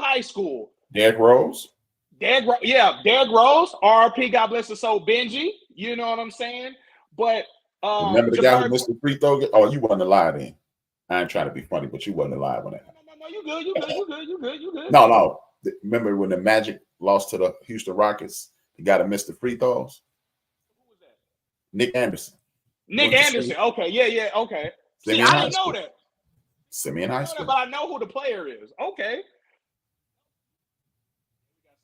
high school. Derrick Rose. Derrick Rose, RP, God bless his soul, Benji. You know what I'm saying? But remember the guy who missed the free throw? Oh, you wasn't alive then. I ain't trying to be funny, but you wasn't alive when that happened. No, you good. No. Remember when the Magic lost to the Houston Rockets? The guy that missed the free throws? Who was that? Nick Anderson. Nick Anderson. Okay, yeah, okay. See, I didn't know that. Simeon High School. But I know who the player is. Okay.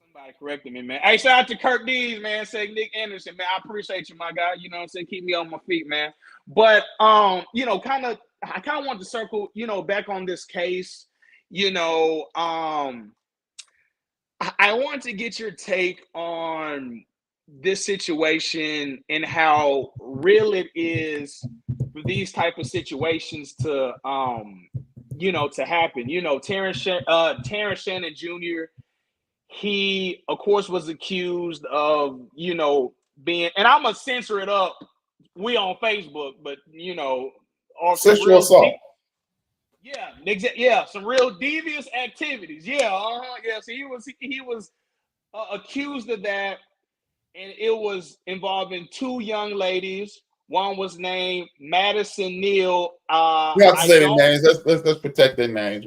Somebody correcting me, man. Hey, shout out to Kirk Dees, man. Say Nick Anderson, man. I appreciate you, my guy. You know what I'm saying? Keep me on my feet, man. But I kind of want to circle, back on this case. I want to get your take on this situation and how real it is for these type of situations to to happen. Terrence Shannon Jr., he of course was accused of being, and I'm gonna censor it up, we on Facebook, but sexual assault. Some real devious activities. So he was accused of that, and it was involving two young ladies. One was named Madison Neal. We have to say their names. Let's protect their names.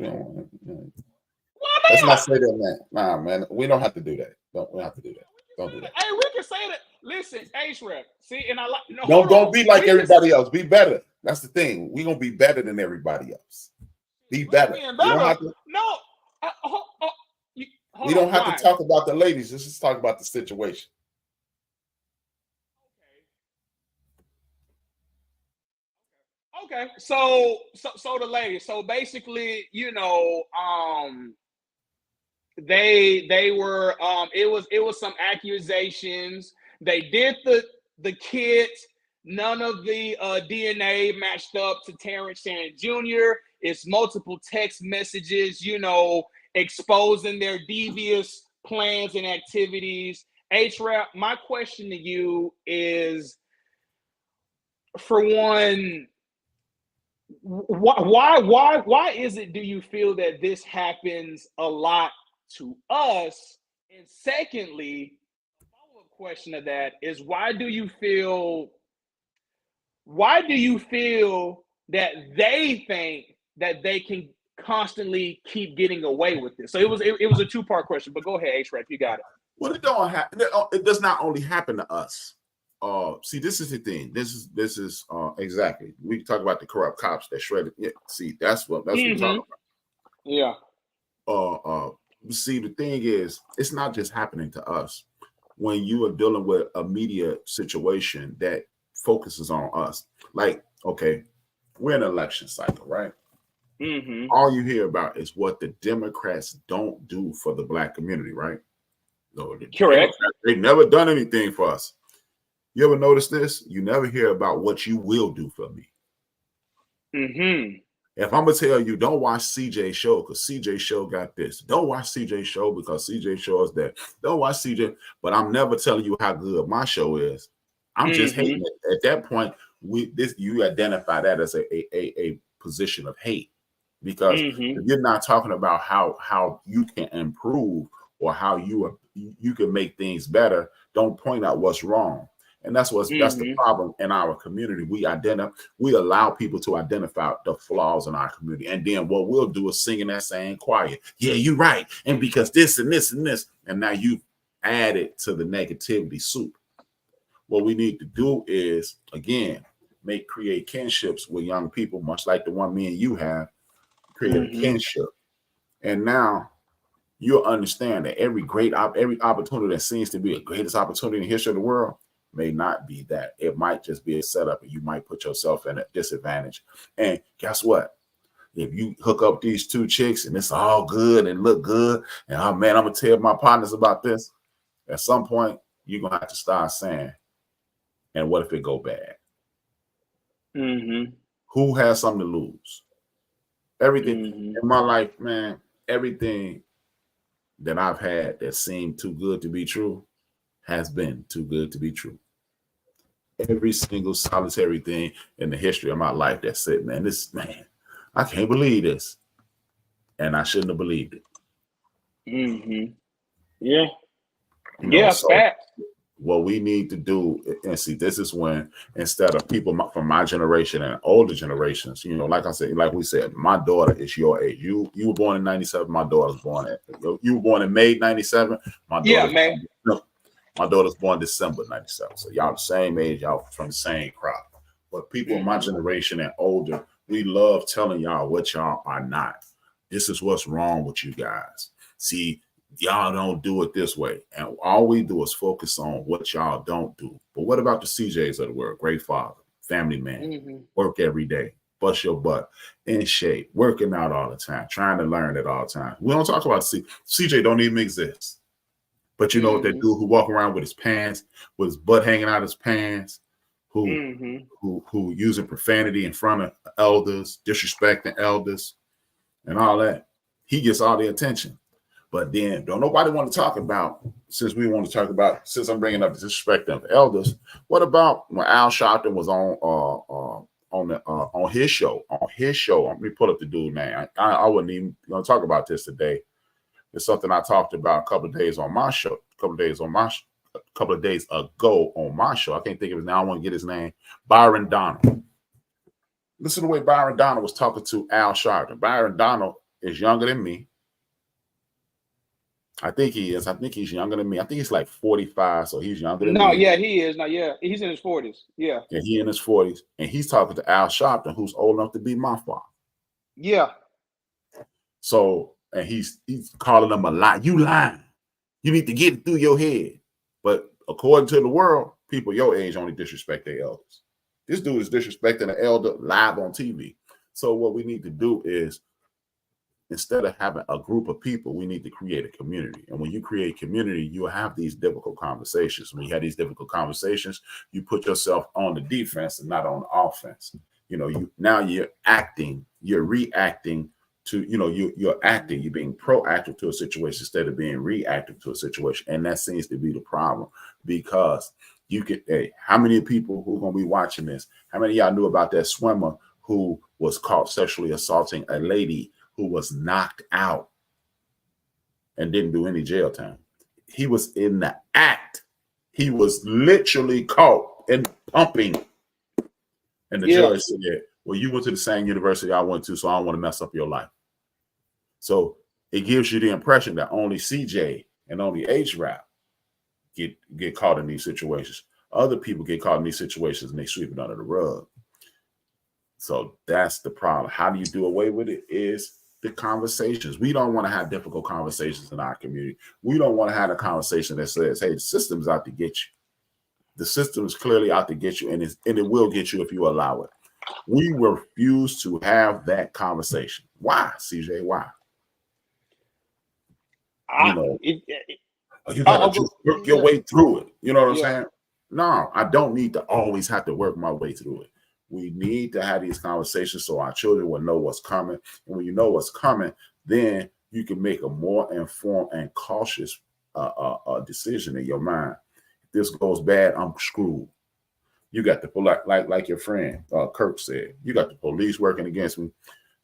Let's not say their name. Nah, man. We don't have to do that. We don't have to do that. Don't do that. Hey, we can say that. Listen, H-Rep. See, and I like. Don't be like everybody else. Be better. That's the thing. We're gonna be better than everybody else. Be better. We don't have to, we don't have to talk about the ladies. Let's just talk about the situation. Okay. So the ladies. So basically, they were it was some accusations. They did the kits. None of the DNA matched up to Terrence Shannon Jr. It's multiple text messages, exposing their devious plans and activities. H-Rap, my question to you is, for one, why is it, do you feel that this happens a lot to us? And secondly, a follow-up question to that is, why do you feel that they think that they can constantly keep getting away with this? So it was a two-part question, but go ahead, H-Rap, you got it. Well, it don't happen. It does not only happen to us. See, this is the thing. This is exactly. We talk about the corrupt cops that shredded. Yeah, see, that's what we're talking about. Yeah. See, the thing is, it's not just happening to us. When you are dealing with a media situation that focuses on us, like, okay, we're in an election cycle, right? Mm-hmm. All you hear about is what the Democrats don't do for the Black community, right? No, correct. They've never done anything for us. You ever notice this? You never hear about what you will do for me. Mm-hmm. If I'm gonna tell you, don't watch CJ show because CJ show got this. Don't watch CJ show because CJ show is that. Don't watch CJ, but I'm never telling you how good my show is. I'm just hating it. At that point, you identify that as a position of hate, because if you're not talking about how you can improve or how you can make things better, don't point out what's wrong. And that's the problem in our community. We allow people to identify the flaws in our community. And then what we'll do is sing in that same choir. Yeah, you're right. And because this and this and this, and now you add it to the negativity soup. What we need to do is, again, create kinships with young people, much like the one me and you have, create a kinship. And now you'll understand that every opportunity that seems to be the greatest opportunity in the history of the world may not be that. It might just be a setup, and you might put yourself in a disadvantage. And guess what? If you hook up these two chicks and it's all good and look good, and oh man, I'm gonna tell my partners about this, at some point you're gonna have to start saying, and what if it go bad? Who has something to lose? Everything in my life, man, everything that I've had that seemed too good to be true has been too good to be true. Every single solitary thing in the history of my life that said, man, I can't believe this. And I shouldn't have believed it. Mm-hmm. Yeah. You know, Yeah. so Facts. what we need to do, and see, this is when, instead of people from my generation and older generations, you know, like I said, like we said, my daughter is your age. You were born in 97. My daughter's born you were born in May 97. My Yeah, daughter's man. my daughter's born December 97. So y'all the same age, y'all from the same crop. But people in my generation and older, we love telling y'all what y'all are not. This is what's wrong with you guys. See, y'all don't do it this way. And all we do is focus on what y'all don't do. But what about the CJs of the world? Great father, family man, work every day, bust your butt, in shape, working out all the time, trying to learn at all times. We don't talk about CJ don't even exist. But you know what that dude who walk around with his pants, with his butt hanging out his pants, who using profanity in front of elders, disrespecting elders, and all that, he gets all the attention. But then don't nobody want to talk about, since I'm bringing up the disrespect of elders, what about when Al Sharpton was on his show? Let me pull up the dude name. I wasn't even going to talk about this today. It's something I talked about a couple of days on my show, a couple of days ago on my show. I can't think of his name. I want to get his name. Byron Donald. Listen to the way Byron Donald was talking to Al Sharpton. Byron Donald is younger than me. I think he is. I think he's younger than me. I think he's like 45, so he's younger than me. No, yeah, he is. No, yeah, he's in his 40s. Yeah. Yeah, he in his 40s, and he's talking to Al Sharpton, who's old enough to be my father. Yeah. So, and he's calling them a lie. You lying. You need to get it through your head. But according to the world, people your age only disrespect their elders. This dude is disrespecting an elder live on TV. So what we need to do is, instead of having a group of people, we need to create a community. And when you create community, you have these difficult conversations. When you have these difficult conversations, you put yourself on the defense and not on the offense. You know, you're reacting to, you know, you're acting, you're being proactive to a situation instead of being reactive to a situation. And that seems to be the problem, because how many people who are going to be watching this? How many of y'all knew about that swimmer who was caught sexually assaulting a lady who was knocked out and didn't do any jail time? He was in the act. He was literally caught and pumping. And the judge said, well, you went to the same university I went to, so I don't want to mess up your life. So it gives you the impression that only CJ and only H-Rap get caught in these situations. Other people get caught in these situations and they sweep it under the rug. So that's the problem. How do you do away with it? Is the conversations. We don't want to have difficult conversations in our community. We don't want to have a conversation that says, hey, the system's out to get you. The system is clearly out to get you, and it will get you if you allow it. We refuse to have that conversation. Why, CJ? Why? You gotta just work your way through it. You know what I'm saying? No, I don't need to always have to work my way through it. We need to have these conversations so our children will know what's coming. And when you know what's coming, then you can make a more informed and cautious decision in your mind. If this goes bad, I'm screwed. You got the like your friend Kirk said, you got the police working against me,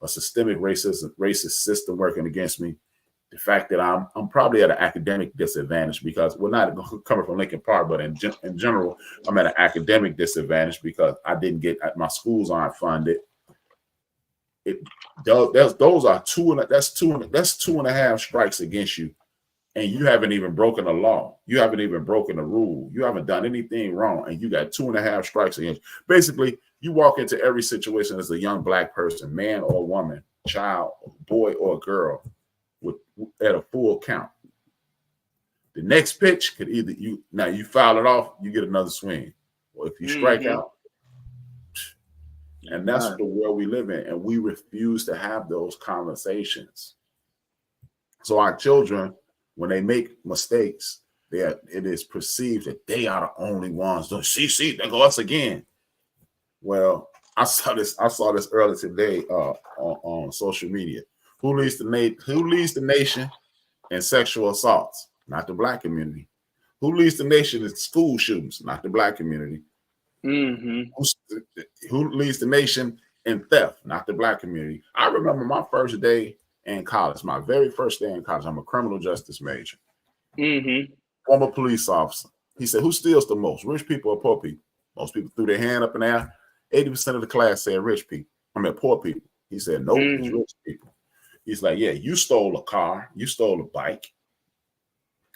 a systemic racist system working against me. The fact that I'm probably at an academic disadvantage, because we're not coming from Lincoln Park, but in general, I'm at an academic disadvantage because I didn't get, my schools aren't funded. That's 2.5 strikes against you, and you haven't even broken a law. You haven't even broken a rule. You haven't done anything wrong, and you got 2.5 strikes against you. Basically, you walk into every situation as a young Black person, man or woman, child, boy or girl, at a full count. The next pitch could either you foul it off, you get another swing, or if you strike out. And that's the world we live in, and we refuse to have those conversations. So our children, when they make mistakes, it is perceived that they are the only ones. See, there go us again. Well, I saw this earlier today on social media. Who leads the nation in sexual assaults? Not the Black community. Who leads the nation in school shootings? Not the Black community. Who leads the nation in theft? Not the Black community. I remember my first day in college, my very first day in college. I'm a criminal justice major. Mm-hmm. Former police officer. He said, who steals the most, rich people or poor people? Most people threw their hand up in the air. 80% of the class said rich people. I mean, poor people. He said, nope, it's rich people. He's like, yeah, you stole a car. You stole a bike.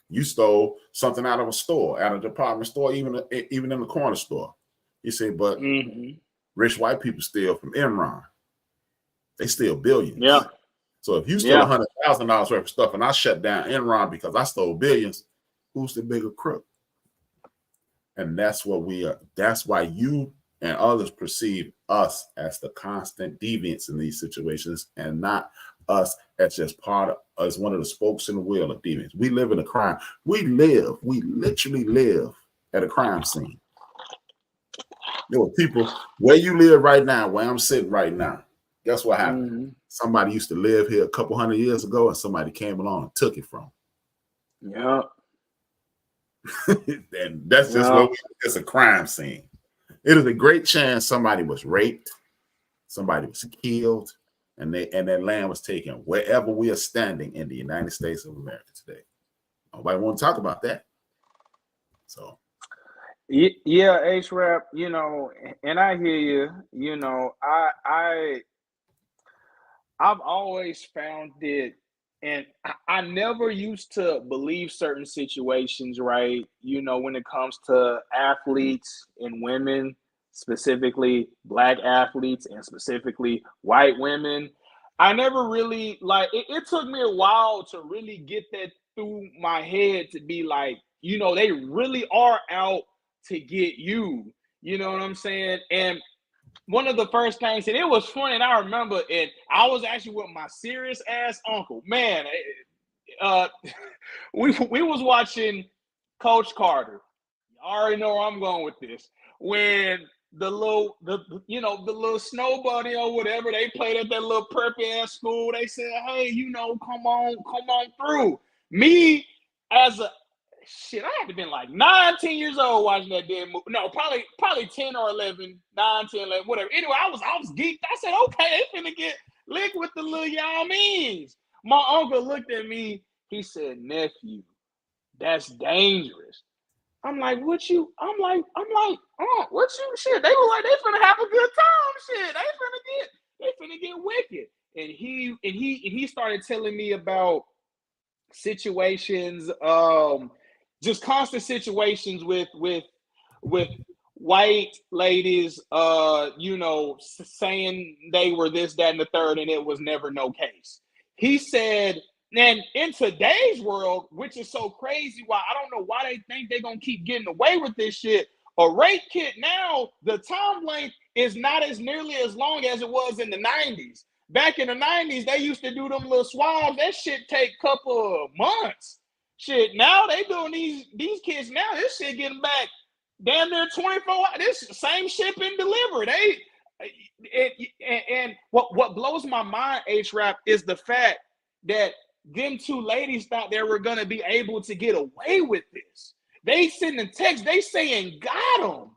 You stole something out of a store, out of a department store, even in the corner store. He said, but rich white people steal from Enron. They steal billions. Yeah. So if you steal $100,000 worth of stuff and I shut down Enron because I stole billions, who's the bigger crook? And that's what we are. That's why you and others perceive us as the constant deviants in these situations, and not us as just as one of the spokes in the wheel of deviants. We live in a crime. We literally live at a crime scene. There were people where you live right now, where I'm sitting right now. Guess what happened? Somebody used to live here a couple hundred years ago, and somebody came along and took it from them. Yeah. And that's just what it's a crime scene. It is a great chance somebody was raped, somebody was killed, and their land was taken wherever we are standing in the United States of America today. Nobody want to talk about that. So yeah, H-Rap, and I hear you, I've always found it, and I never used to believe certain situations, right? When it comes to athletes and women, specifically Black athletes and specifically white women. I never really, it took me a while to really get that through my head to be like, they really are out to get you. You know what I'm saying? And one of the first things, and it was funny, and I remember it, I was actually with my serious ass uncle. Man, we was watching Coach Carter. You already know where I'm going with this. When the little snow bunny or whatever, they played at that little preppy ass school, they said, hey, come on through. Me as a shit, I had to been like 9-10 years old watching that damn movie. No, probably 10 or 11, 9, 10, 11, whatever. Anyway, I was geeked. I said, okay, they finna get licked with the little Yao Mings. My uncle looked at me. He said, nephew, that's dangerous. I'm like, what you? I'm like, oh, what you? Shit, they look like they finna have a good time. Shit, they finna get wicked. And he started telling me about situations, just constant situations with white ladies, saying they were this, that, and the third, and it was never no case. He said, and in today's world, which is so crazy, why I don't know why they think they're gonna keep getting away with this shit. A rape kit now, the time length is not as nearly as long as it was in the 90s. Back in the 90s, they used to do them little swabs. That shit take a couple of months. Shit, now they doing these kids now. This shit getting back damn near 24 hours. This same ship and delivery. And what blows my mind, H-Rap, is the fact that them two ladies thought they were gonna be able to get away with this. They sending text. They saying got them.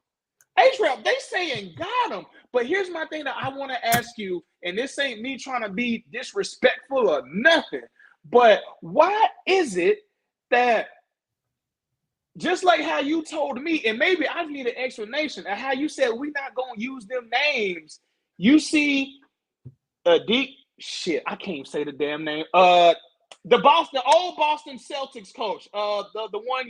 H-Rap, they saying got them. But here's my thing that I want to ask you, and this ain't me trying to be disrespectful or nothing, but why is it that just like how you told me, and maybe I need an explanation of how you said we're not going to use them names. You see I can't even say the damn name. The old Boston Celtics coach, the one,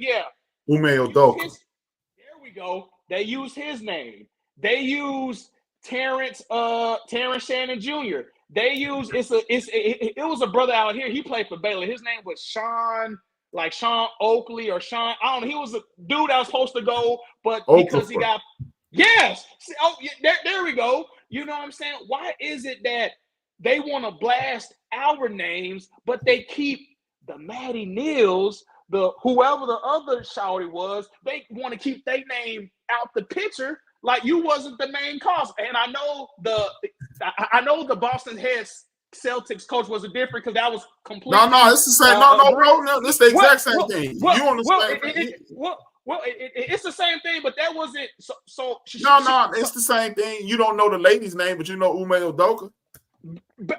Ime Udoka. There we go. They use his name. They use Terrence Shannon Jr. They use it was a brother out here. He played for Baylor. His name was Sean Oakley or Sean. I don't know. He was a dude that was supposed to go, but because he got there we go. You know what I'm saying? Why is it that they want to blast our names, but they keep the Maddie Neals, the whoever the other shawty was, they want to keep their name out the picture like you wasn't the main cause. And I know the Boston head Celtics coach was a different because that was completely. No, it's the same. No, it's the exact same thing. You on the same thing. It's the same thing, but that wasn't so. No, it's the same thing. You don't know the lady's name, but you know Ime Udoka.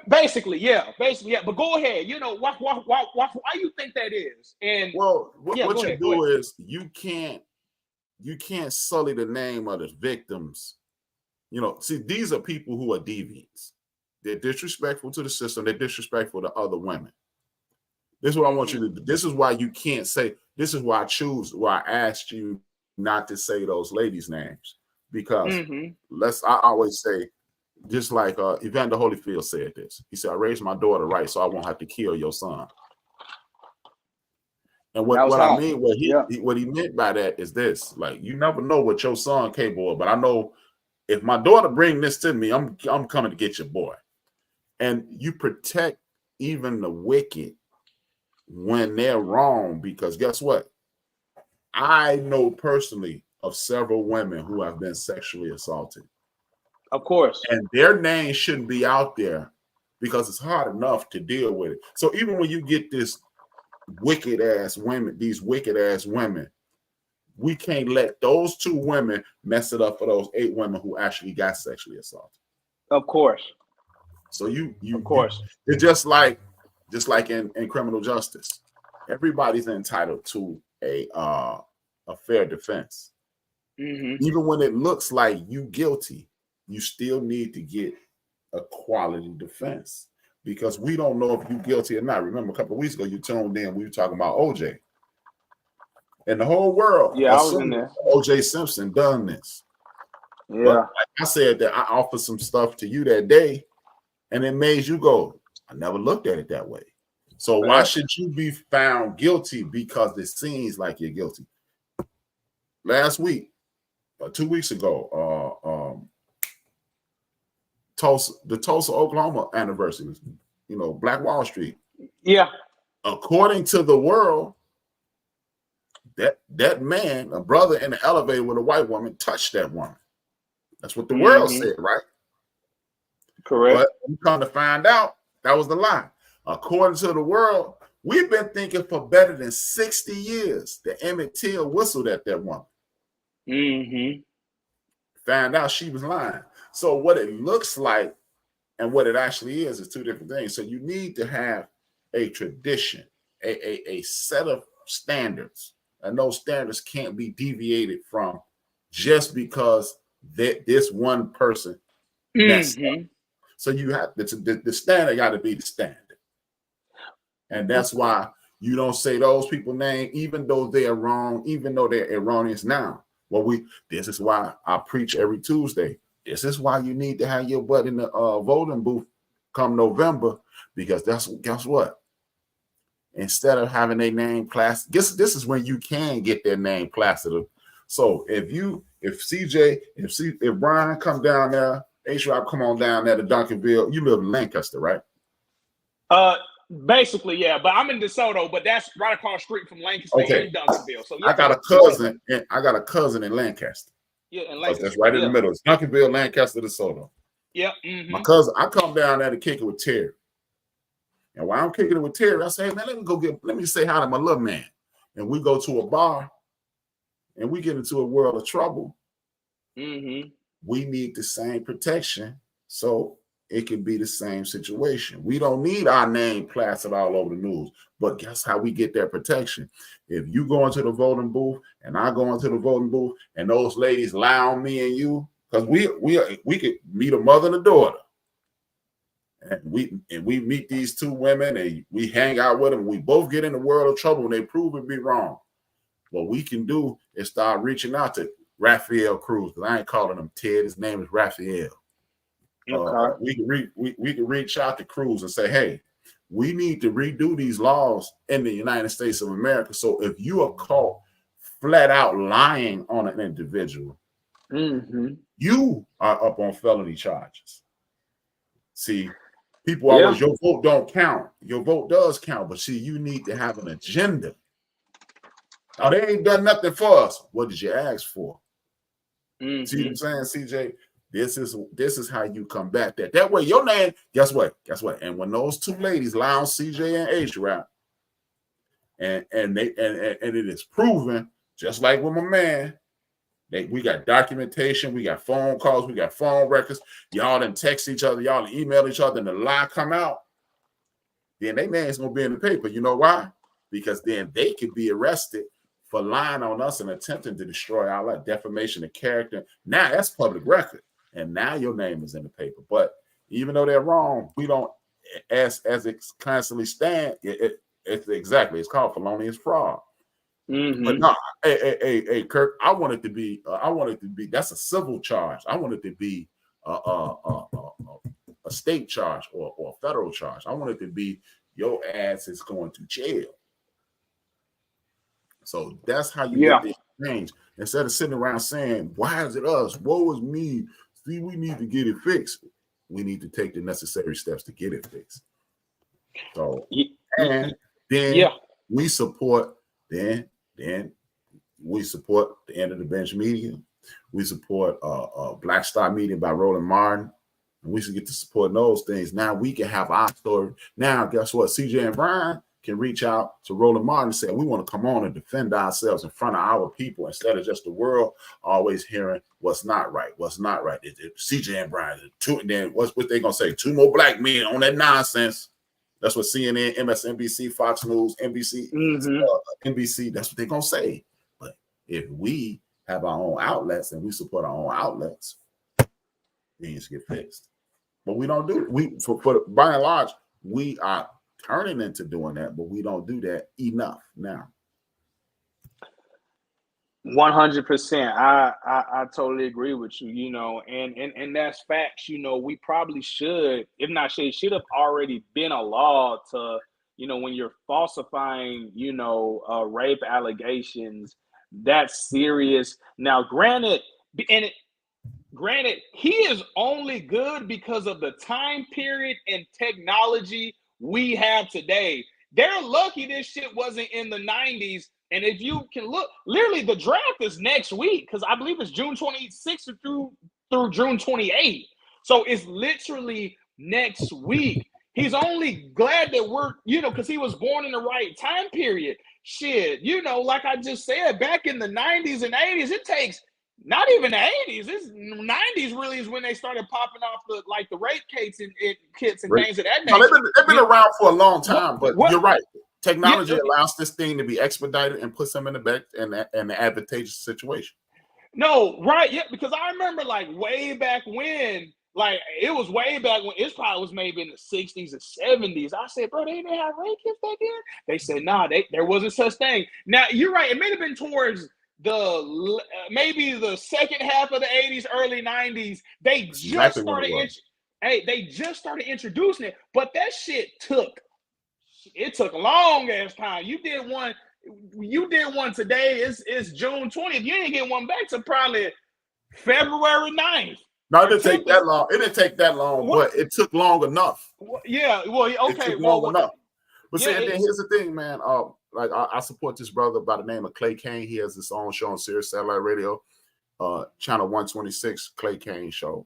Basically, yeah. But go ahead. You know, why you think that is? And Well, yeah, what go you ahead. Go ahead. do is you can't sully the name of the victims. You know, see, these are people who are deviants. They're disrespectful to the system. They're disrespectful to other women. This is what I want you to do. This is why you can't say. This is why I asked you not to say those ladies' names, because I always say, just like Evander Holyfield said this. He said, "I raised my daughter right, so I won't have to kill your son." And what I mean, what he meant by that is this: like, you never know what your son capable of, but I know if my daughter bring this to me, I'm coming to get your boy. And you protect even the wicked when they're wrong, because guess what? I know personally of several women who have been sexually assaulted. Of course. And their name shouldn't be out there because it's hard enough to deal with it. So even when you get these wicked ass women, we can't let those 2 women mess it up for those 8 women who actually got sexually assaulted. Of course. So of course, it's just like in criminal justice, everybody's entitled to a fair defense. Even when it looks like you guilty, you still need to get a quality defense, because we don't know if you're guilty or not. Remember, a couple of weeks ago, you tuned in, we were talking about OJ. And the whole world, I was in there. OJ Simpson done this. Yeah. But like I said, that I offered some stuff to you that day, and it made you go, I never looked at it that way. So why should you be found guilty because it seems like you're guilty? Last week, 2 weeks ago, the Tulsa, Oklahoma anniversary, you know, Black Wall Street. Yeah. According to the world, that man, a brother in the elevator with a white woman, touched that woman. That's what the world said, right? Correct. But we come to find out that was the lie. According to the world, we've been thinking for better than 60 years that Emmett Till whistled at that woman. Found out she was lying. So what it looks like and what it actually is 2 different things. So you need to have a tradition, a set of standards, and those standards can't be deviated from just because this one person messed up. So you have the standard got to be the standard. And that's why you don't say those people's name, even though they're wrong, even though they're erroneous now. Well, this is why I preach every Tuesday. This is why you need to have your butt in the voting booth come November, because guess what? Instead of having their name plastered, this is when you can get their name plastered. So if Brian come down there, H-Rob come on down there to Duncanville. You live in Lancaster, right? Basically, yeah. But I'm in DeSoto, but that's right across the street from Lancaster and Duncanville. So yeah, I got a cousin in Lancaster. Yeah, in Lancaster. That's right in the middle. It's Duncanville, Lancaster, DeSoto. Yeah. My cousin, I come down there to kick it with Terry. And while I'm kicking it with Terry, I say, hey, man, let me say hi to my little man. And we go to a bar and we get into a world of trouble. We need the same protection so it can be the same situation. We don't need our name plastered all over the news. But guess how we get that protection? If you go into the voting booth and I go into the voting booth and those ladies lie on me and you, because we could meet a mother and a daughter. And we meet these 2 women and we hang out with them. We both get in the world of trouble and they prove it be wrong. What we can do is start reaching out to Raphael Cruz, because I ain't calling him Ted. His name is Raphael. We can reach out to Cruz and say, hey, we need to redo these laws in the United States of America. So if you are caught flat out lying on an individual, you are up on felony charges. See, people always, your vote don't count. Your vote does count, but see, you need to have an agenda. Now, they ain't done nothing for us. What did you ask for? See what I'm saying, CJ? This is how you combat that. That way, your name, guess what? And when those 2 ladies lie on CJ and H-Rap, and it is proven, just like with my man, We got documentation, we got phone calls, we got phone records. Y'all done text each other, y'all done email each other, and the lie come out. Then they man's gonna be in the paper. You know why? Because then they could be arrested for lying on us and attempting to destroy our defamation of character. Now that's public record, and now your name is in the paper. But even though they're wrong, we don't, as it constantly stand. It's called felonious fraud. Mm-hmm. But no, hey, Kirk, I want it to be. That's a civil charge. I want it to be a state charge or a federal charge. I want it to be your ass is going to jail. So that's how you get this change. Instead of sitting around saying, "Why is it us? Woe is me." See, we need to get it fixed. We need to take the necessary steps to get it fixed. So, and then we support. Then we support the End of the Bench Media. We support Black Star Media by Roland Martin. And we should get to support those things. Now we can have our story. Now, guess what? CJ and Brian can reach out to Roland Martin and say, we want to come on and defend ourselves in front of our people instead of just the world always hearing what's not right. What's not right. CJ and Brian, and then what's what they going to say? 2 more black men on that nonsense. That's what CNN, MSNBC, Fox News, NBC, NBC, that's what they're going to say. But if we have our own outlets and we support our own outlets, things get fixed. But we don't do it. By and large, we are turning into doing that, but we don't do that enough now. 100%. I totally agree with you, and that's facts. We probably should, if not should have already been a law to, when you're falsifying, rape allegations, that's serious. Now, granted, he is only good because of the time period and technology we have today. They're lucky this shit wasn't in the 90s. And if you can look, literally the draft is next week because I believe it's June 26th through June 28th. So it's literally next week. He's only glad that we're, because he was born in the right time period. Shit, like I just said, back in the 90s and 80s, it takes not even the 80s. It's 90s really is when they started popping off the rape kits and things of that nature. No, they've been around for a long time, but you're right. Technology allows this thing to be expedited and puts them in the back and an advantageous situation. No, right? Yeah, because I remember way back when, it was way back when it probably was maybe in the 60s or 70s. I said, bro, they didn't have rape kits back then. They said, nah, there wasn't such thing. Now you're right. It may have been towards maybe the second half of the 80s, early 90s. They just started introducing it, but that shit took a long ass time. You did one today. It's June 20th. You didn't get one back to probably February 9th. No, it didn't take that long. It didn't take that long, but it took long enough. Yeah, well, okay. It took long enough. But here's the thing, man. I support this brother by the name of Clay Kane. He has his own show on Sirius Satellite Radio, channel 126, Clay Kane Show.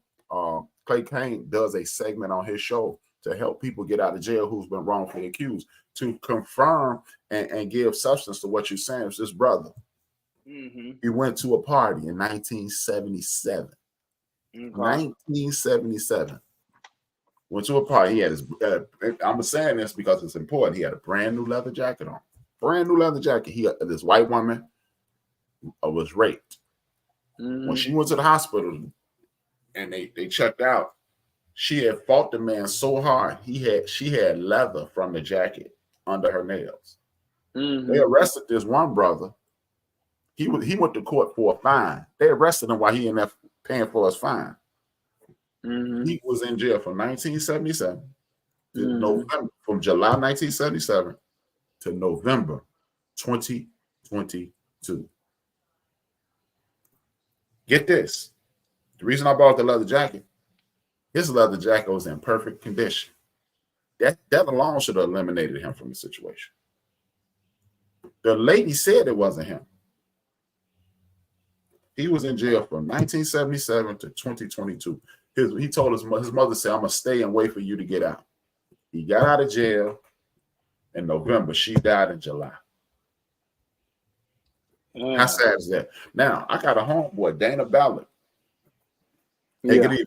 Clay Kane does a segment on his show to help people get out of jail who's been wrongfully accused, to confirm and give substance to what you're saying. It's this brother. Mm-hmm. He went to a party in 1977. Okay. 1977. Went to a party. He had his, I'm saying this because it's important. He had a brand new leather jacket on. Brand new leather jacket. This white woman was raped. Mm-hmm. When she went to the hospital and they checked out, she had fought the man so hard. She had leather from the jacket under her nails. Mm-hmm. They arrested this one brother. He went to court for a fine. They arrested him while he in there paying for his fine. Mm-hmm. He was in jail from 1977 to November, from July 1977 to November 2022. Get this. The reason I bought the leather jacket, his leather jacket was in perfect condition. That alone should have eliminated him from the situation. The lady said it wasn't him. He was in jail from 1977 to 2022. He told his mother said, I'm going to stay and wait for you to get out. He got out of jail in November. She died in July. How sad is that? Now, I got a homeboy, Dana Ballard. Hey, good evening.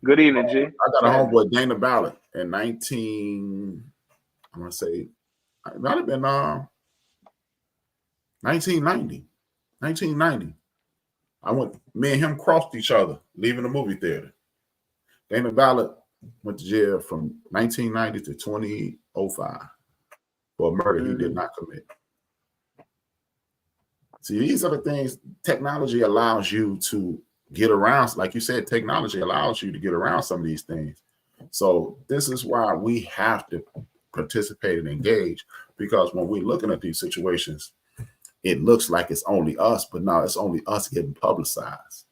Good evening, G. I got a homeboy, Dana Ballard, in 1990. It might have been 1990. 1990. Me and him crossed each other, leaving the movie theater. Dana Ballard went to jail from 1990 to 2005 for a murder he did not commit. See, these are the things technology allows you to get around. Like you said, technology allows you to get around some of these things. So this is why we have to participate and engage, because when we're looking at these situations, it looks like it's only us, but now it's only us getting publicized.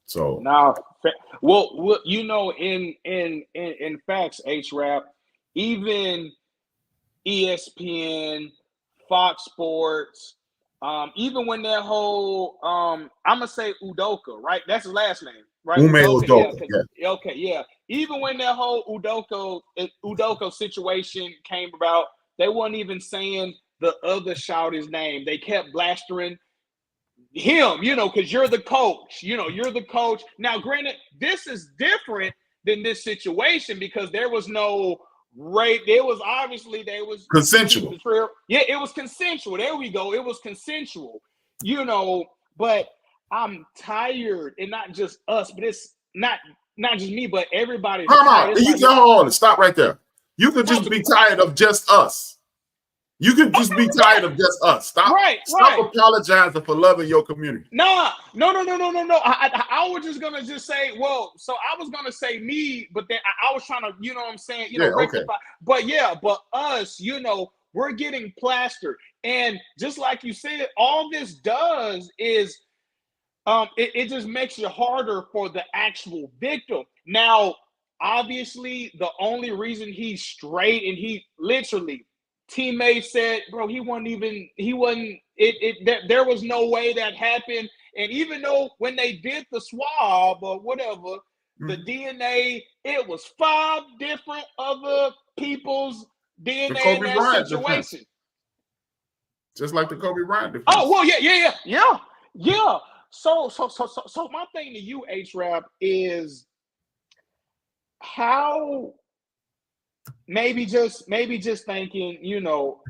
So now, well, you know, in facts, H-Rap, even ESPN, Fox Sports, even when that whole I'm gonna say Udoka, right? That's his last name, right? Udoka. Yeah. Okay, yeah. Even when that whole Udoka situation came about, they weren't even saying the other shouter's name. They kept blastering him, you know, because you're the coach. You know, you're the coach. Now, granted, this is different than this situation because there was no rape. There was consensual. Yeah, it was consensual. There we go. It was consensual, you know, but I'm tired, and not just us, but it's not just me, but everybody. Come on, stop right there. You could just be tired of just us. You could just be tired of just us. Stop apologizing for loving your community. No. I was just gonna say, well, so I was gonna say me, but then I was trying to, you know what I'm saying, rectify. But us, you know, we're getting plastered. And just like you said, all this does is it just makes it harder for the actual victim. Now, obviously, the only reason he's straight, and he literally, teammates said, bro, there was no way that happened. And even though when they did the swab or whatever, the DNA, it was 5 different other people's DNA in that situation. Just like the Kobe Bryant defense. Oh, well, yeah. So my thing to you, H-Rap, is how maybe just thinking, you know,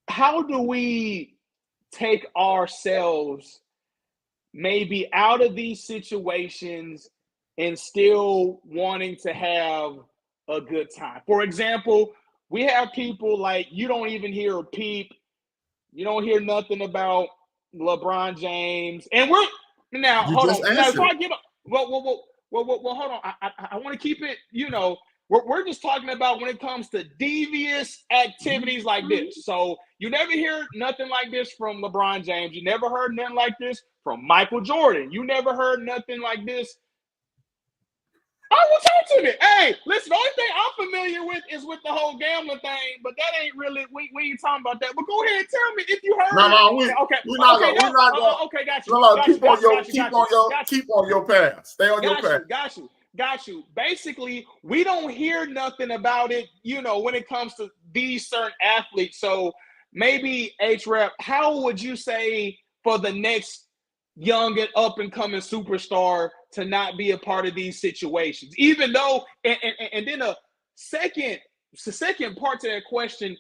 how do we take ourselves maybe out of these situations and still wanting to have a good time? For example, we have people like, you don't even hear a peep. You don't hear nothing about LeBron James. And we're now, hold on. Now, if I give up, well, hold on. I want to keep it, you know, we're just talking about when it comes to devious activities like this. So you never hear nothing like this from LeBron James. You never heard nothing like this from Michael Jordan. You never heard nothing like this. I will talk to me. Hey, listen, the only thing I'm familiar with is with the whole gambling thing, but that ain't really, we ain't talking about that. But go ahead and tell me if you heard. We're not going. Okay, got you. No, keep on your path. Stay on your path. Got you. Basically, we don't hear nothing about it, you know, when it comes to these certain athletes. So maybe, H-Rap, how would you say for the next young and up-and-coming superstar to not be a part of these situations? Even though, and then the second part to that question,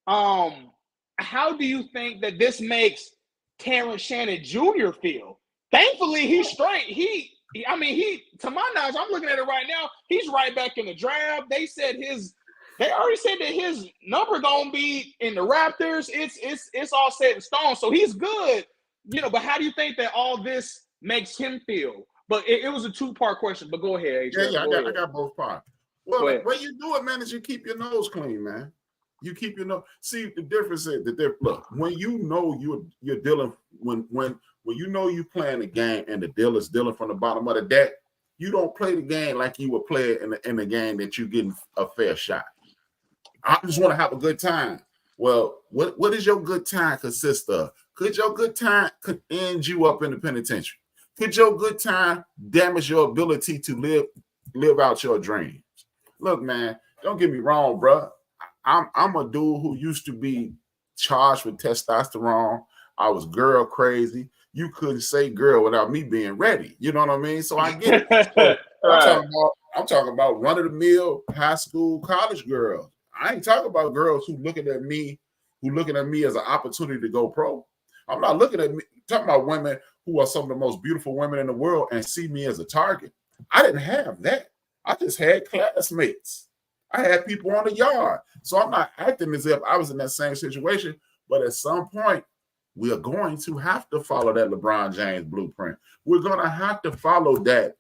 how do you think that this makes Terrence Shannon Jr. feel? Thankfully, he's straight. To my knowledge, I'm looking at it right now, he's right back in the draft. They already said that his number gonna be in the Raptors. It's all set in stone. So he's good, you know, but how do you think that all this makes him feel? But it was a 2-part question, but go ahead, H-Rap. I got both parts. Well, the way you do it, man, is you keep your nose clean, man. You keep your nose. See, the difference is that look, when you know you're dealing, when you know you playing the game and the dealer's dealing from the bottom of the deck, you don't play the game like you would play it in the game that you're getting a fair shot. I just want to have a good time. Well, what does your good time consist of? Could your good time end you up in the penitentiary? Could your good time damage your ability to live out your dreams? Look, man, don't get me wrong, bro. I'm a dude who used to be charged with testosterone. I was girl crazy. You couldn't say girl without me being ready. You know what I mean? So I get it. So Right. I'm talking about run-of-the-mill high school, college girls. I ain't talking about girls who looking at me as an opportunity to go pro. I'm not looking at me, talking about women who are some of the most beautiful women in the world and see me as a target. I didn't have that. I just had classmates. I had people on the yard. So I'm not acting as if I was in that same situation. But at some point, we are going to have to follow that LeBron James blueprint. We're going to have to follow that.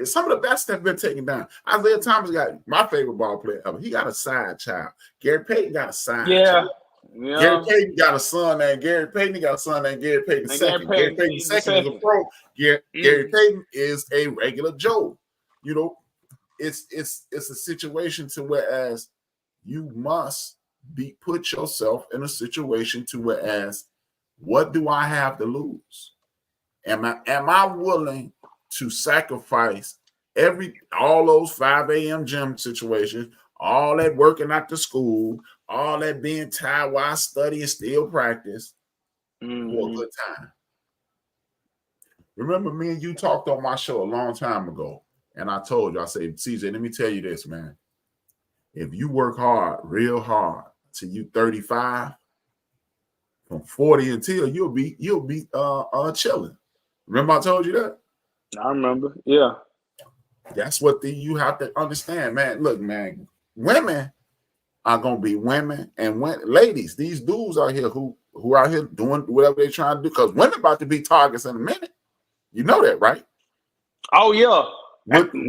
Some of the best have been taken down. Isaiah Thomas got my favorite ball player ever. He got a side child. Gary Payton got a side child. Yeah. Gary Payton got a son named Gary Payton. He got a son named Gary Payton II. Gary Payton II is a pro. Gary Payton is a regular Joe. You know, it's a situation to whereas you must put yourself in a situation to whereas what do I have to lose? Am I willing to sacrifice all those 5 a.m. gym situations, all that working after school, all that being tired while I study and still practice for a good time? Remember, me and you talked on my show a long time ago, and I told you, I said, CJ, let me tell you this, man. If you work hard, real hard, till you 35, from 40 until you'll be chilling. Remember I told you that? I remember. Yeah. That's what you have to understand, man. Look, man, women are gonna be women, and ladies, these dudes out here who are out here doing whatever they're trying to do, because women about to be targets in a minute. You know that, right? Oh yeah. With the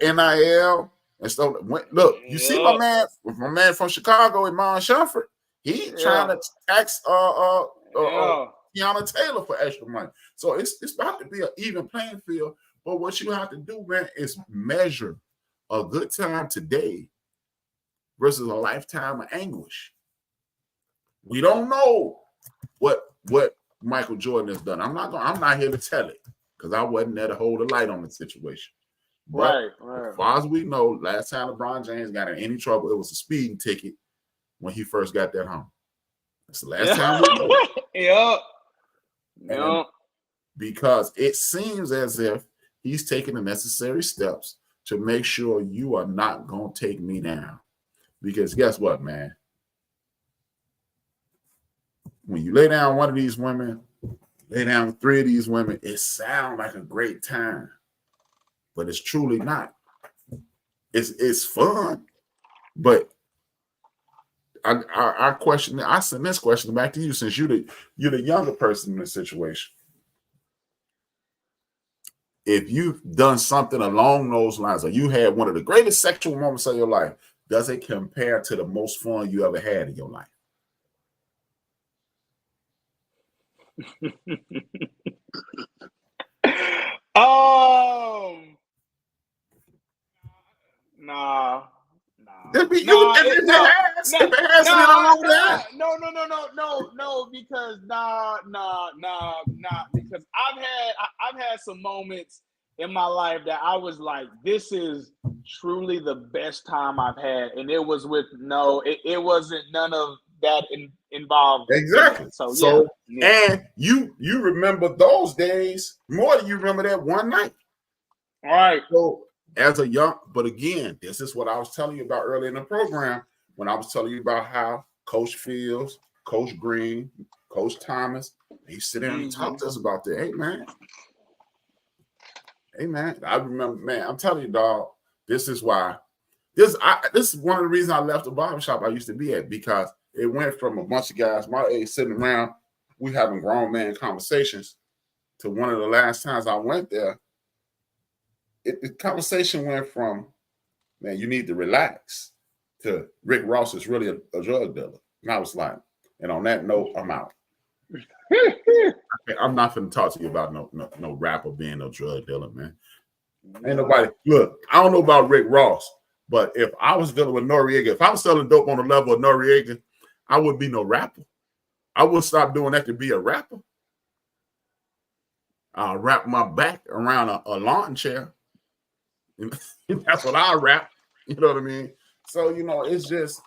NIL and stuff. Look, you see my man from Chicago, Iman Shumpert. He trying to tax Tiana Taylor for extra money. So it's about to be an even playing field. But what you have to do, man, is measure a good time today versus a lifetime of anguish. We don't know what Michael Jordan has done. I'm not here to tell it because I wasn't there to hold a light on the situation. But as far as we know, last time LeBron James got in any trouble, it was a speeding ticket when he first got that home. That's the last time we know. Yeah. Because it seems as if he's taking the necessary steps to make sure you are not going to take me down. Because guess what, man? When you lay down one of these women, lay down 3 of these women, it sounds like a great time. But it's truly not. It's fun. But I send this question back to you since you're the younger person in the situation. If you've done something along those lines, or you had one of the greatest sexual moments of your life, does it compare to the most fun you ever had in your life? Nah. No, because I've had some moments in my life that I was like, this is truly the best time I've had, and it was with it wasn't none of that involved. Exactly. So and you remember those days more than you remember that one night. All right. So but again, this is what I was telling you about earlier in the program when I was telling you about how Coach Fields, Coach Green, Coach Thomas, they sit down and talk to us about that. Hey man, I remember, man, I'm telling you, dog, this is why. This is one of the reasons I left the barbershop I used to be at, because it went from a bunch of guys my age sitting around, we having grown man conversations, to one of the last times I went there, the conversation went from, man, you need to relax, to Rick Ross is really a drug dealer. And I was like, and on that note, I'm out. I'm not going to talk to you about no rapper being no drug dealer, man. Ain't nobody. Look, I don't know about Rick Ross, but if I was dealing with Noriega, if I was selling dope on the level of Noriega, I wouldn't be no rapper. I would stop doing that to be a rapper. I'll wrap my back around a lawn chair. That's what I rap. You know what I mean? So it's just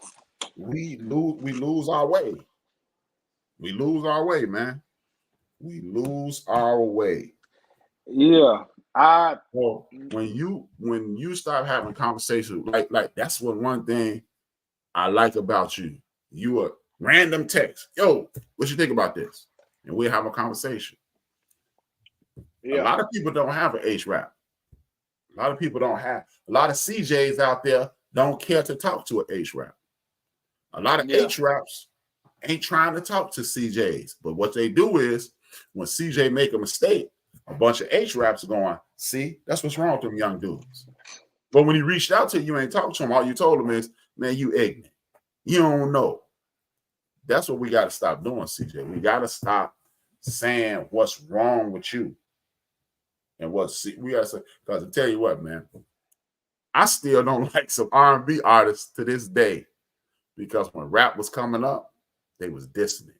we lose our way. We lose our way, man. We lose our way. Yeah. Well, when you start having conversations like that's one thing I like about you. You are random text. Yo, what you think about this? And we'll have a conversation. Yeah. A lot of people don't have an H rap. A lot of people don't have. A lot of CJs out there don't care to talk to an H rap. A lot of H raps ain't trying to talk to CJs. But what they do is when CJ make a mistake, a bunch of H raps are going, see, that's what's wrong with them young dudes. But when he reached out to you, ain't talked to him. All you told him is, man, you ignorant. You don't know. That's what we got to stop doing, CJ. We got to stop saying what's wrong with you. And we got to say, because I tell you what, man, I still don't like some R&B artists to this day because when rap was coming up, they was dissing it.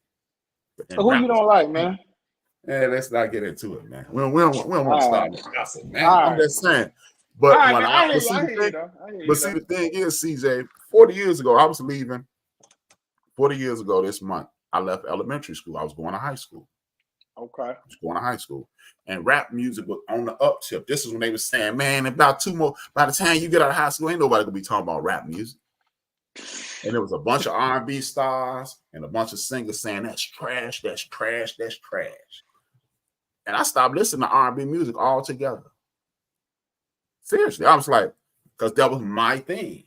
So who you don't like, man? Yeah, let's not get into it, man. We don't want to start the gossip, man. I'm just saying. But when see the thing is, CJ, 40 years ago, I was leaving. 40 years ago this month, I left elementary school. I was going to high school. Okay. I was going to high school. And rap music was on the uptip. This is when they were saying, man, by the time you get out of high school, ain't nobody gonna be talking about rap music. And there was a bunch of R&B stars and a bunch of singers saying that's trash, that's trash, that's trash. And I stopped listening to R&B music altogether. Seriously, I was like, because that was my thing.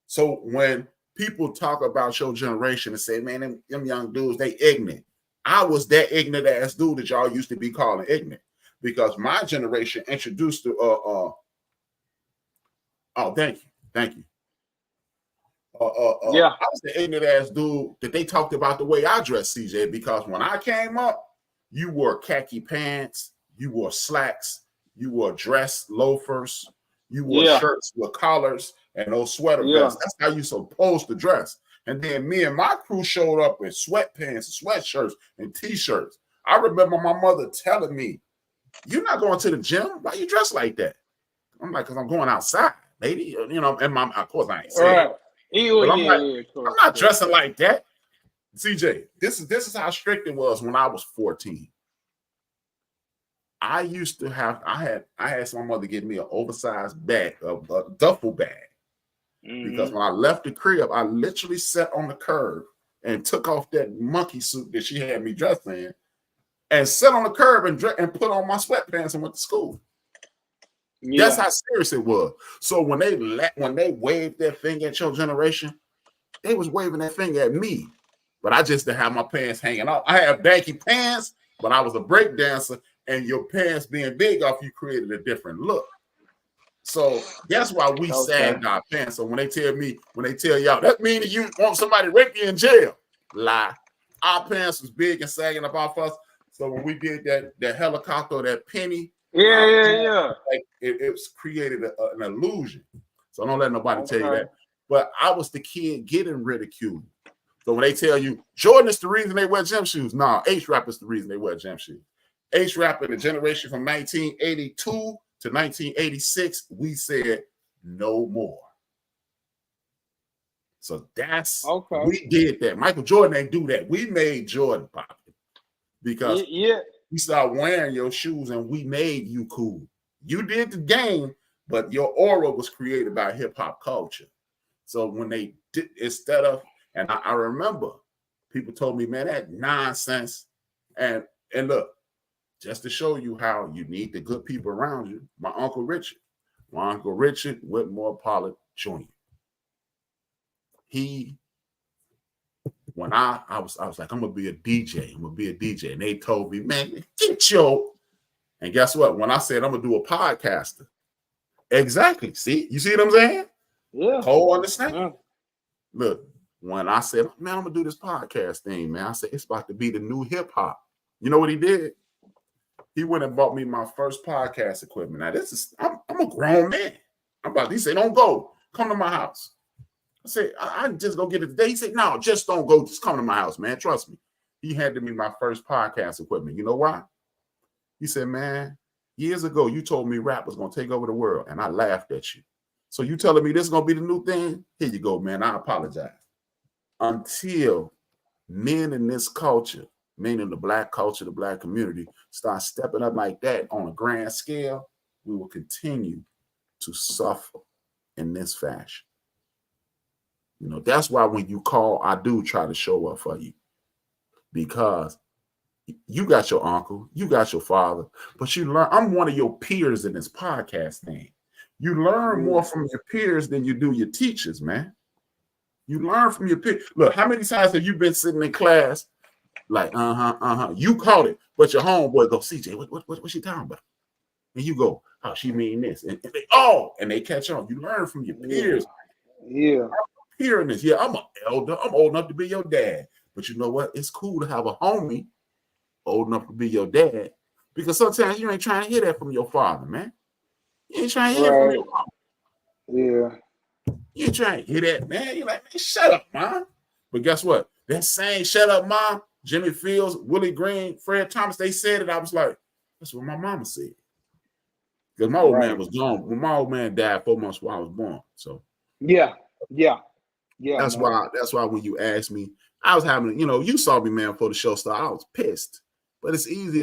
So when people talk about your generation and say, man, them young dudes, they ignorant. I was that ignorant ass dude that y'all used to be calling ignorant because my generation introduced to thank you. I was the ignorant ass dude that they talked about the way I dressed, CJ, because when I came up, you wore khaki pants, you wore slacks, you wore dress loafers, you wore shirts with collars and those sweater vests. That's how you supposed to dress. And then me and my crew showed up in sweatpants, sweatshirts, and t-shirts. I remember my mother telling me, "You're not going to the gym? Why you dressed like that?" I'm like, "Because I'm going outside, lady." And of course I ain't saying it. But I'm not dressing like that. CJ, this is how strict it was when I was 14. I had my mother give me an oversized bag, a duffel bag. Because when I left the crib, I literally sat on the curb and took off that monkey suit that she had me dressed in and sat on the curb and put on my sweatpants and went to school. Yeah. That's how serious it was. So when they waved their finger at your generation, they was waving that finger at me. But I just didn't have my pants hanging off. I had baggy pants, but I was a break dancer, and your pants being big off you created a different look. So that's why we sagged our pants. So when they tell y'all, that means you want somebody to rape you in jail. Lie. Our pants was big and sagging up off us. So when we did that helicopter, that penny, like it was created an illusion. So don't let nobody tell you that. But I was the kid getting ridiculed. So when they tell you Jordan is the reason they wear gym shoes, nah, H-Rap is the reason they wear gym shoes. H-Rap in the generation from 1982 to 1986, we said no more. So that's we did that. Michael Jordan ain't do that. We made Jordan popular because we started wearing your shoes and we made you cool. You did the game, but your aura was created by hip hop culture. So when they did, instead of, and I remember people told me, man, that nonsense. And look, just to show you how you need the good people around you, my Uncle Richard Whitmore Pollard Jr. When I was like, I'm gonna be a DJ. And they told me, man, get your. And guess what? When I said I'm gonna do a podcaster, exactly. See, you see what I'm saying? Yeah. Whole understand. Yeah. Look, when I said, man, I'm gonna do this podcast thing, man, I said it's about to be the new hip hop. You know what he did? He went and bought me my first podcast equipment. Now I'm a grown man. He said, don't go. Come to my house. I said, I just go get it today. He said, no, just don't go. Just come to my house, man. Trust me. He handed me my first podcast equipment. You know why? He said, man, years ago, you told me rap was going to take over the world, and I laughed at you. So you telling me this is gonna be the new thing? Here you go, man. I apologize. Until men in this culture, meaning the black culture, the black community, start stepping up like that on a grand scale, we will continue to suffer in this fashion. You know, that's why when you call, I do try to show up for you, because you got your uncle, you got your father, but you learn. I'm one of your peers in this podcast thing. You learn more from your peers than you do your teachers, man. You learn from your peers. Look, how many times have you been sitting in class like, you caught it, but your homeboy go, CJ, what's she talking about? And you go, oh, she mean this. And they catch on. You learn from your peers. Yeah. Hearing this, yeah, I'm an elder. I'm old enough to be your dad. But you know what? It's cool to have a homie old enough to be your dad, because sometimes you ain't trying to hear that from your father, man. You ain't trying to hear that from your mom. Yeah. You ain't trying to hear that, man. You're like, man, shut up, mom. But guess what? That same shut up, mom, Jimmy Fields, Willie Green, Fred Thomas, they said it. I was like, that's what my mama said. Because my old man was gone. When my old man died 4 months before I was born. So yeah. That's why when you asked me, I was having, you saw me, man, before the show started. I was pissed. But it's easy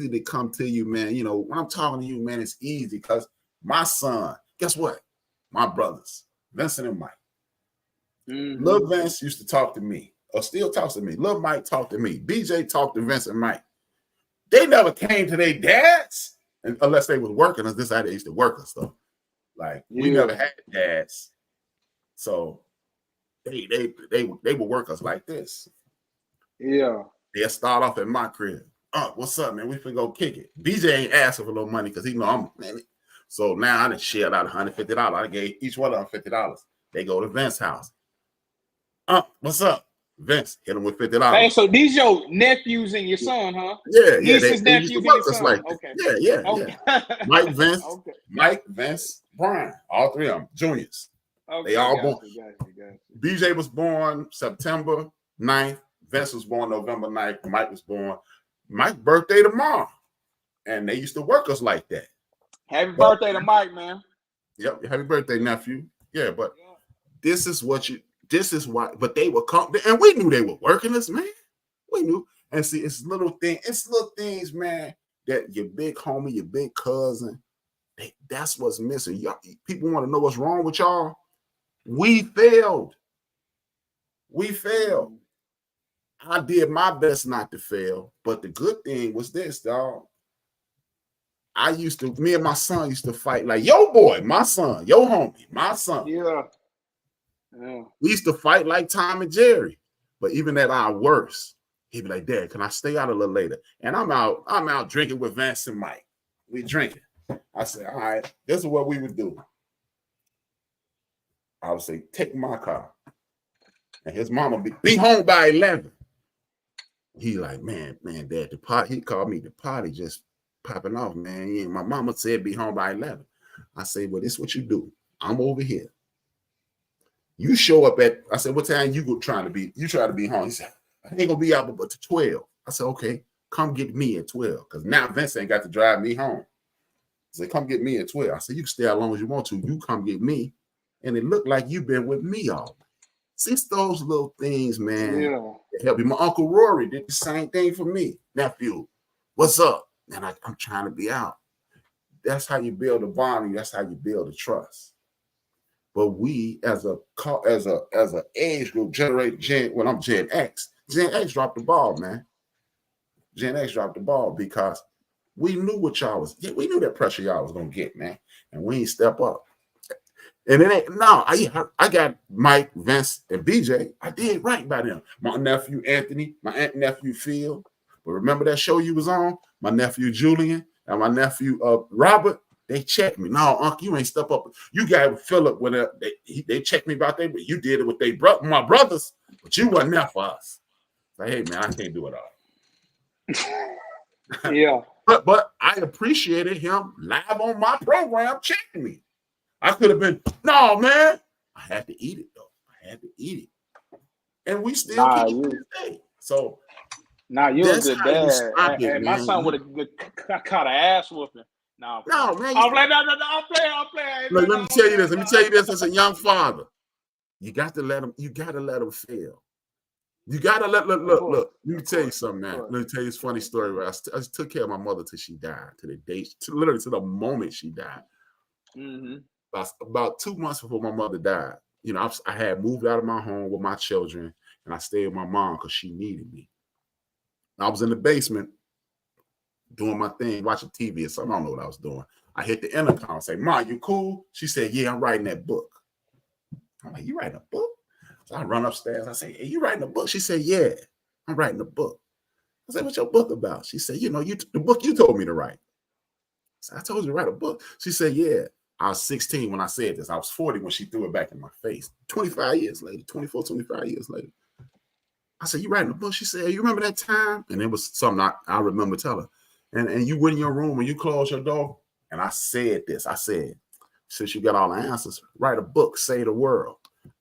to come to you, man. When I'm talking to you, man, it's easy because my son, guess what? My brothers, Vincent and Mike. Mm-hmm. Lil Vince used to talk to me, or still talks to me. Lil Mike talked to me. BJ talked to Vincent and Mike. They never came to their dads unless they was working. This is how they used to work and stuff. Like, we never had dads. So they would work us like this. Yeah. They'll start off at my crib. Oh, what's up, man? We finna go kick it. BJ ain't asking for no money because he know I'm man. So now I done shared out $150. I gave each one of them $50. They go to Vince's house. What's up? Vince, hit him with $50. Hey, so these your nephews and your son, huh? Yeah. Nieces, They nephews, used to work us like that. Okay. Yeah. Okay. Mike, Vince, Brian, all three of them, juniors. Okay, they all born. Gotcha. BJ was born September 9th. Vince was born November 9th. Mike was born. Mike's birthday tomorrow. And they used to work us like that. Happy birthday to Mike, man. Yep. Happy birthday, nephew. Yeah, but this is why, but they would come, and we knew they were working us, man. We knew. And see, it's little things, man, that your big homie, your big cousin, that's what's missing. Y'all, people want to know what's wrong with y'all. We failed. I did my best not to fail, but the good thing was this, dog. Me and my son used to fight like, yo, boy, my son, yo, homie, my son. Yeah. We used to fight like Tom and Jerry, but even at our worst, he'd be like, Dad, can I stay out a little later? And I'm out drinking with Vance and Mike. We drinking. I said, all right, this is what we would do. I would say, take my car. And his mama be home by 11. He like, man, Dad, the party, he called me, the party just popping off, man. My mama said be home by 11. I say, well, this is what you do. I'm over here. You show up I said, what time you try to be home? He said, I ain't gonna be out but to 12. I said, okay, come get me at 12. Because now Vince ain't got to drive me home. I said, come get me at 12. I said, you can stay as long as you want to. You come get me. And it looked like you've been with me all day. See, it's those little things, man. Yeah. That help you. My Uncle Rory did the same thing for me. Nephew, what's up? And I'm trying to be out. That's how you build a bond. That's how you build a trust. But we, as a age group, I'm Gen X. Gen X dropped the ball, man. Gen X dropped the ball because we knew what y'all was. We knew that pressure y'all was gonna get, man, and we ain't step up. And it ain't I got Mike, Vince, and BJ. I did right by them. My nephew Anthony, my aunt nephew Phil. But remember that show you was on? My nephew Julian and my nephew Robert. They checked me. No, Uncle, you ain't step up. You got Philip when they checked me about that, but you did it with my brothers, but you wasn't there for us. Like, hey man, I can't do it all. Yeah. But I appreciated him live on my program checking me. I could have been, no, man. I had to eat it though. I had to eat it. And we still keep it to this day. So you're a good dad. And my son would have caught an ass whooping. No, man. I'm playing. I'm playing. Look, let me tell you this as a young father. You got to let them. You got to let them fail. You got to look. Let me tell you something, man. Let me tell you this funny story. Where I just took care of my mother till she died, to the day, literally to the moment she died. Mm-hmm. About 2 months before my mother died, I had moved out of my home with my children, and I stayed with my mom because she needed me. I was in the basement doing my thing, watching TV or something. I don't know what I was doing. I hit the intercom and say, "Mom, you cool?" She said, "Yeah, I'm writing that book." I'm like, "You writing a book?" So I run upstairs. I say, "Hey, you writing a book?" She said, "Yeah, I'm writing a book." I said, "What's your book about?" She said, the book you told me to write." So I told you to write a book. She said, "Yeah." I was 16 when I said this. I was 40 when she threw it back in my face. 25 years later, 24, 25 years later. I said, "You writing a book?" She said, "You remember that time?" And it was something I remember telling her. And you went in your room and you closed your door. And I said this. I said, "Since you got all the answers, write a book, save the world."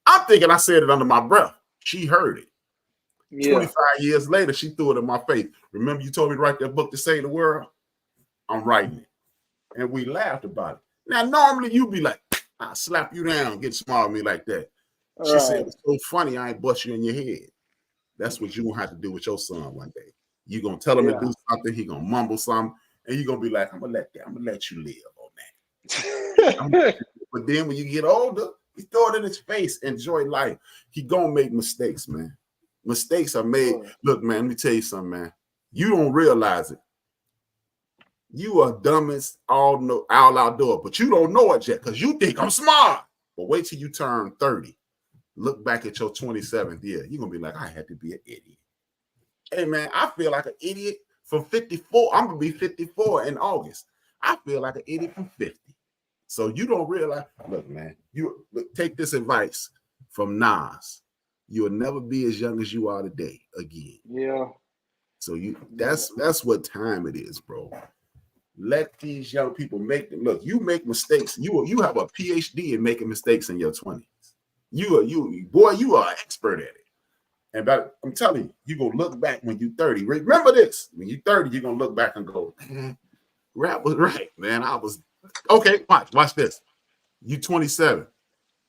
I'm thinking I said it under my breath. She heard it. Yeah. 25 years later, she threw it in my face. "Remember you told me to write that book to save the world? I'm writing it." And we laughed about it. Now, normally you'd be like, "I'll slap you down, get smart with me like that." She said, "It's so funny, I ain't bust you in your head." That's what you're going to have to do with your son one day. You're going to tell him to do something. He's going to mumble something. And you're going to be like, I'm going to let you live on that. But then when you get older, you throw it in his face. Enjoy life. He going to make mistakes, man. Mistakes are made. Look, man, let me tell you something, man. You don't realize it. You are dumbest all outdoor, but you don't know it yet because you think I'm smart. But wait till you turn 30. Look back at your 27th year. You're going to be like, I had to be an idiot. Hey, man, I feel like an idiot from 54. I'm going to be 54 in August. I feel like an idiot from 50. So you don't realize. Look, man, take this advice from Nas. You'll never be as young as you are today again. Yeah. So that's what time it is, bro. Let these young people make them. Look, you make mistakes. You have a PhD in making mistakes in your 20s. You are an expert at it. And I'm telling you, you're gonna look back when you're 30. Remember this: when you're 30, you're gonna look back and go, "Rap was right, man. I was okay." Watch this. You 27.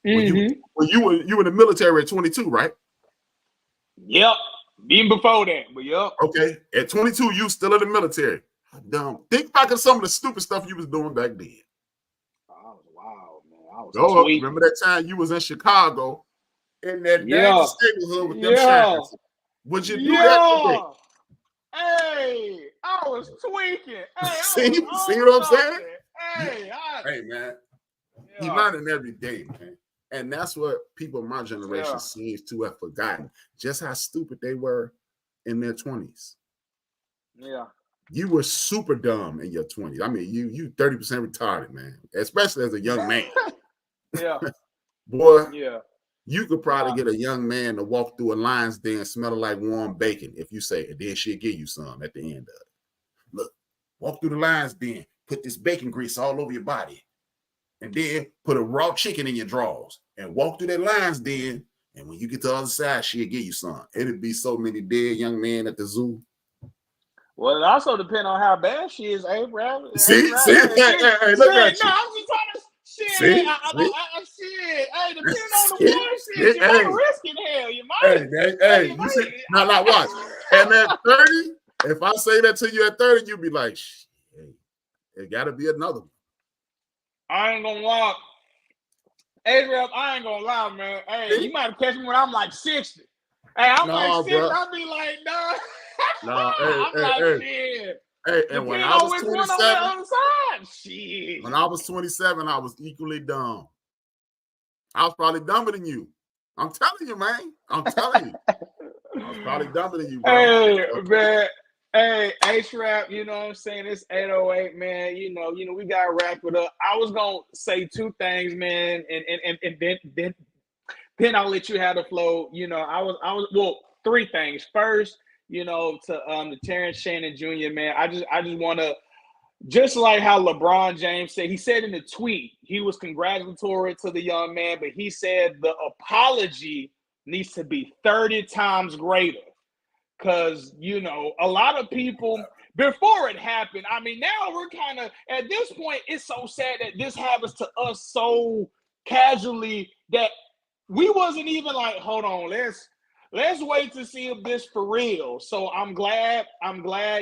Mm-hmm. When you were in the military at 22, right? Yep. Even before that, but yep. Okay. At 22, you still in the military. Dumb. Think back of some of the stupid stuff you was doing back then. I was wild, man. Remember that time you was in Chicago in that dangerous neighborhood with them shines? Would you do that today? Hey, I was tweaking. Hey, see what I'm saying? Hey, man. He learning every day, man. And that's what people in my generation seems to have forgotten. Just how stupid they were in their 20s. Yeah. You were super dumb in your 20s. I mean, you 30% retarded, man. Especially as a young man. Yeah. Boy. Yeah. You could probably get a young man to walk through a lion's den smelling like warm bacon if you say it. Then she'll give you some at the end of it. Look, walk through the lion's den, put this bacon grease all over your body, and then put a raw chicken in your drawers and walk through that lion's den. And when you get to the other side, she'll give you some. It'd be so many dead young men at the zoo. Well, it also depends on how bad she is, Abraham. See? Hey, look at you. No, I'm just trying to shit. Shit. Hey, depending on the war shit, you might risk it. Hell, you might. Hey, you see? Now, watch. And at 30, if I say that to you at 30, you'll be like, hey, it got to be another one. I ain't gonna lie. Abraham, I ain't gonna lie, man. Hey, you might catch me when I'm like 60. Hey, I'm like 60. I'll be like, nah. Hey, and when I was 27, I was equally dumb. I was probably dumber than you. I'm telling you, man. I'm telling you. I was probably dumber than you, bro. Hey, man. Hey, H-Rap, you know what I'm saying? It's 8:08, man. You know, we gotta wrap it up. I was gonna say two things, man, and then I'll let you have the flow. You know, I was three things. First, to Terrence Shannon Jr., man, I just want to, just like how LeBron James said, he said in the tweet, he was congratulatory to the young man, but he said the apology needs to be 30 times greater. Because, a lot of people before it happened. I mean, now we're kind of at this point. It's so sad that this happens to us so casually that we wasn't even like, hold on, let's wait to see if this for real. So I'm glad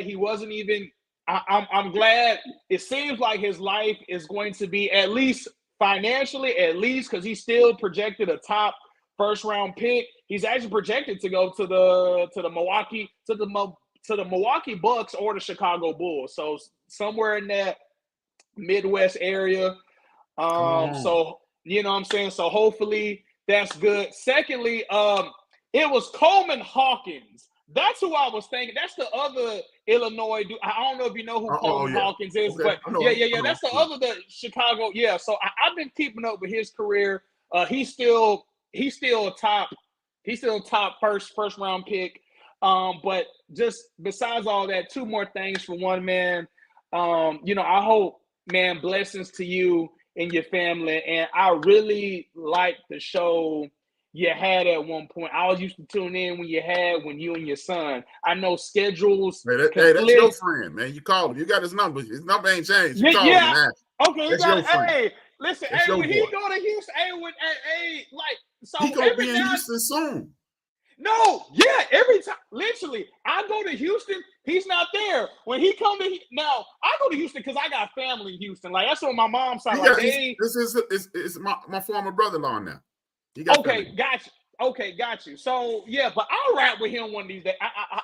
he wasn't even. I'm glad. It seems like his life is going to be, at least financially, at least, because he's still projected a top first round pick. He's actually projected to go to the Milwaukee Bucks or the Chicago Bulls. So somewhere in that Midwest area. So you know what I'm saying? So hopefully that's good. Secondly, it was Coleman Hawkins. That's who I was thinking. That's the other Illinois dude. I don't know if you know who Coleman Hawkins is, but yeah. That's the other Chicago. Yeah. So I've been keeping up with his career. He's still a top first round pick. But just besides all that, two more things for one, man. I hope, man, blessings to you and your family. And I really like the show you had at one point. I was used to tune in when you and your son. I know schedules. Hey, that's your friend, man. You called him. You got his number. His number ain't changed. You called him, man. Okay, hey, listen, when he go to Houston, so he gonna be in Houston soon. No, yeah, every time. Literally, I go to Houston, he's not there. When he come to now, I go to Houston because I got family in Houston. Like, that's what my mom's side. This is my former brother-in-law now. Okay, got you. So yeah, but I'll rap with him one of these days.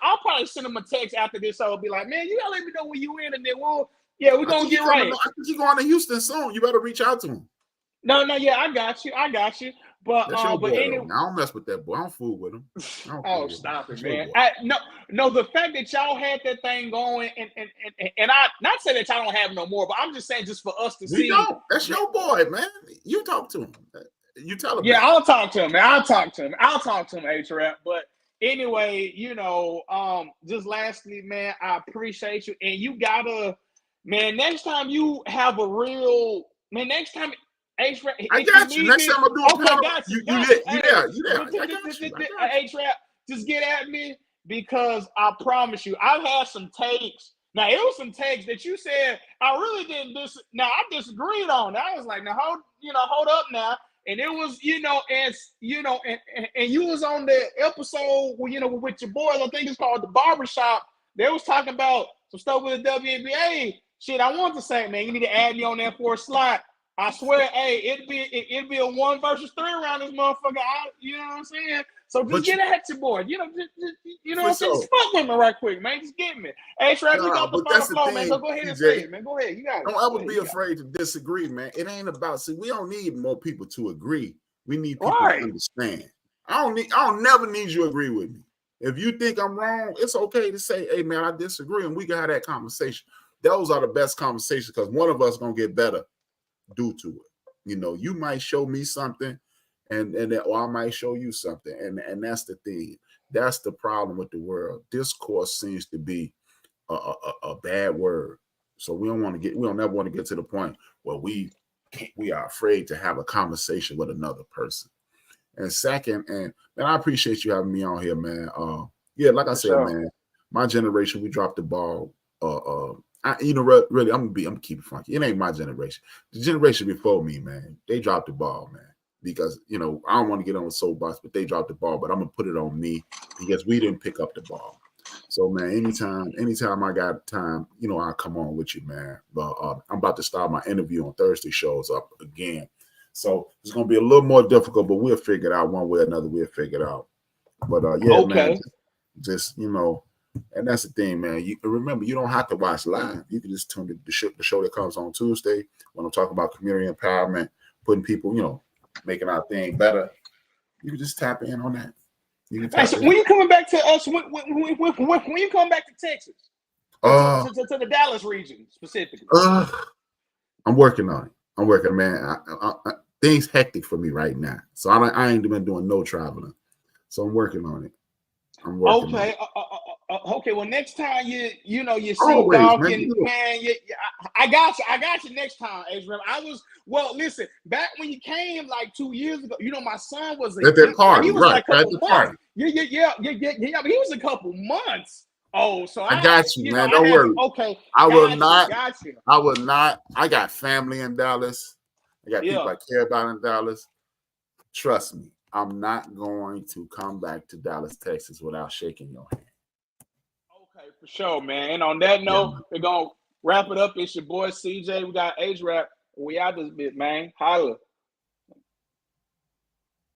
I'll probably send him a text after this. So I'll be like, man, you gotta let me know where you in, and then we're gonna get right. I think he's going to Houston soon. You better reach out to him. No, yeah, I got you. But anyway, I don't mess with that boy. I don't fool with him. Stop it, man. No, the fact that y'all had that thing going, and I not say that y'all don't have no more, but I'm just saying, just for us to see. That's your boy, man. You talk to him. You tell him. Yeah, I'll talk to him, man. I'll talk to him, H-Rap. But anyway, just lastly, man, I appreciate you. And you gotta, man, next time you have a real, man, next time, H-Rap. I got you. Next time I do a panel, you there. H-Rap, just get at me, because I promise you, I've had some takes. Now, it was some takes that you said I really didn't I disagreed on. I was like, now, hold up now. And it was, and you was on the episode with your boys. I think it's called The Barbershop. They was talking about some stuff with the WNBA. Shit, I want to say, man, you need to add me on there for a slot. I swear, hey, it'd be a 1 versus 3 around this motherfucker. You know what I'm saying? So just get at your boy. Just what I'm saying? Just fuck with me right quick, man. Just get me. Hey, Shrap, you got the final flow, man. So go ahead and say it, man. Go ahead. You got it. Don't ever be afraid to disagree, man. It ain't about, we don't need more people to agree. We need people to understand. I don't never need you to agree with me. If you think I'm wrong, it's okay to say, hey, man, I disagree, and we can have that conversation. Those are the best conversations, because one of us going to get better due to it. You might show me something, or I might show you something, and that's the thing. That's the problem with the world. Discourse seems to be a bad word. So we don't ever want to get to the point where we are afraid to have a conversation with another person. And second, and I appreciate you having me on here, man. Like I said, man, my generation, we dropped the ball. Really, I'm gonna keep it funky. It ain't my generation. The generation before me, man, they dropped the ball, man. Because I don't want to get on the soapbox, but they dropped the ball. But I'm gonna put it on me, because we didn't pick up the ball. So, man, anytime I got time, I'll come on with you, man. But I'm about to start my interview on Thursday shows up again. So it's gonna be a little more difficult, but we'll figure it out one way or another. We'll figure it out. But man, just and that's the thing, man. You remember, you don't have to watch live. You can just tune the show that comes on Tuesday when I'm talking about community empowerment, putting people, making our thing better. You can just tap in on that. When you coming back to us? When you come back to Texas? To the Dallas region specifically. I'm working on it. Man. Things hectic for me right now, so I ain't been doing no traveling. So I'm working on it. Okay. Okay. Well, next time you see Dawkins, man. I got you next time, Adrian. Listen. Back when you came like 2 years ago, my son was at that party. He was right. At the party. Yeah. But he was a couple months Oh, so I got you, man. Don't worry. Okay, I will not. Got you. I will not. I got family in Dallas. I got people I care about in Dallas. Trust me, I'm not going to come back to Dallas, Texas without shaking your hand. Okay, for sure, man. And on that note, we're going to wrap it up. It's your boy CJ. We got H-Rap. We out this bit, man. Holla.